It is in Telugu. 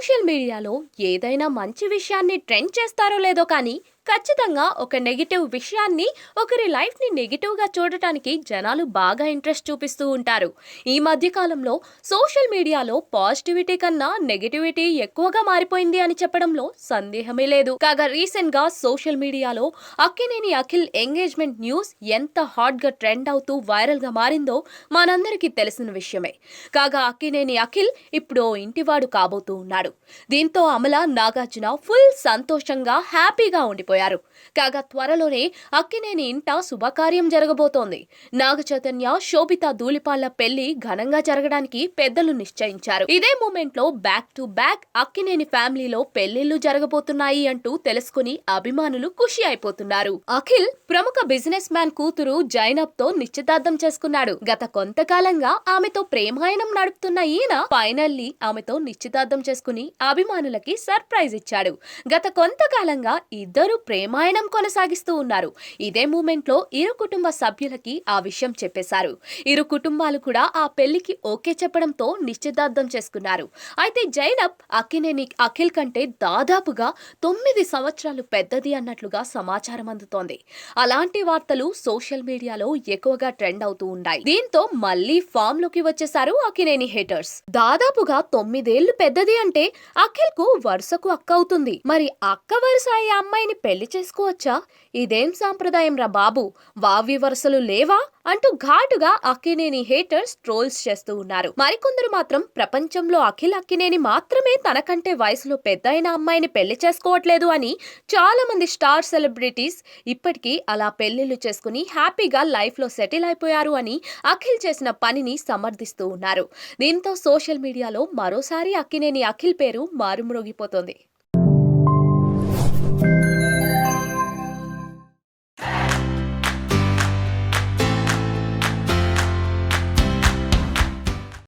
సోషల్ మీడియాలో ఏదైనా మంచి విషయాన్ని ట్రెండ్ చేస్తారో లేదో కానీ ఖచ్చితంగా ఒక నెగిటివ్ విషయాన్ని ఒకరి లైఫ్ని నెగిటివ్గా చూడటానికి జనాలు బాగా ఇంట్రెస్ట్ చూపిస్తూ ఉంటారు. ఈ మధ్య కాలంలో సోషల్ మీడియాలో పాజిటివిటీ కన్నా నెగిటివిటీ ఎక్కువగా మారిపోయింది అని చెప్పడంలో సందేహమే లేదు. కాగా రీసెంట్గా సోషల్ మీడియాలో అక్కినేని అఖిల్ ఎంగేజ్మెంట్ న్యూస్ ఎంత హాట్గా ట్రెండ్ అవుతూ వైరల్గా మారిందో మనందరికీ తెలిసిన విషయమే. కాగా అక్కినేని అఖిల్ ఇప్పుడు ఓ ఇంటివాడు కాబోతూ ఉన్నాడు. దీంతో అమల, నాగార్జున ఫుల్ సంతోషంగా హ్యాపీగా ఉండిపోయారు. కాగా త్వరలోనే అక్కినేని ఇంట శుభకార్యం జరగబోతోంది. నాగ చైతన్య, శోభిత ధూళిపాళ్ల పెళ్లి ఘనంగా జరగడానికి పెద్దలు నిశ్చయించారు. ఇదే మూమెంట్ లో బ్యాక్ టు బ్యాక్ అక్కినేని ఫ్యామిలీలో పెళ్లిళ్లు జరగబోతున్నాయి అంటూ తెలుసుకుని అభిమానులు ఖుషి అయిపోతున్నారు. అఖిల్ ప్రముఖ బిజినెస్ మ్యాన్ కూతురు జైనబ్ తో నిశ్చితార్థం చేసుకున్నాడు. గత కొంతకాలంగా ఆమెతో ప్రేమాయణం నడుపుతున్న ఈయన ఫైనల్లీ ఆమెతో నిశ్చితార్థం చేసుకుని అభిమానులకి సర్ప్రైజ్ ఇచ్చాడు. గత కొంతకాలంగా ఇద్దరు ప్రేమాయణం కొనసాగిస్తూ ఉన్నారు. ఇదే మూమెంట్ లో ఇరు కుటుంబ సభ్యులకి ఆ విషయం చెప్పేశారు. ఇరు కుటుంబాలు కూడా ఆ పెళ్లికి ఓకే చెప్పడంతో నిశ్చితార్థం చేసుకున్నారు. అయితే జైనబ్ అక్కినేని అఖిల్ కంటే దాదాపుగా 9 సంవత్సరాలు పెద్దది అన్నట్లుగా సమాచారం అందుతోంది. అలాంటి వార్తలు సోషల్ మీడియాలో ఎక్కువగా ట్రెండ్ అవుతూ ఉన్నాయి. దీంతో మళ్లీ ఫామ్ లోకి వచ్చేశారు అక్కినేని హేటర్స్. దాదాపుగా 9 ఏళ్లు పెద్దది అంటే అఖిల్ కు వరుసకు అక్క అవుతుంది. మరి అక్క వరుస అయ్యే అమ్మాయిని పెళ్లి చేసుకోవచ్చా? ఇదేం సాంప్రదాయం రా బాబు, వావి వరుసలు లేవా అంటూ ఘాటుగా అక్కినేని హేటర్స్ ట్రోల్స్ చేస్తూ ఉన్నారు. మరికొందరు మాత్రం ప్రపంచంలో అఖిల్ అక్కినేని మాత్రమే తనకంటే వయసులో పెద్ద అయిన అమ్మాయిని పెళ్లి చేసుకోవట్లేదు అని చాలా మంది స్టార్ సెలబ్రిటీస్ ఇప్పటికీ అలా పెళ్లిళ్లు చేసుకుని హ్యాపీగా లైఫ్ లో సెటిల్ అయిపోయారు అని అఖిల్ చేసిన పనిని సమర్థిస్తూ ఉన్నారు. దీంతో సోషల్ మీడియాలో మరోసారి అక్కినేని అఖిల్ పేరు మారుమ్రోగిపోతోంది.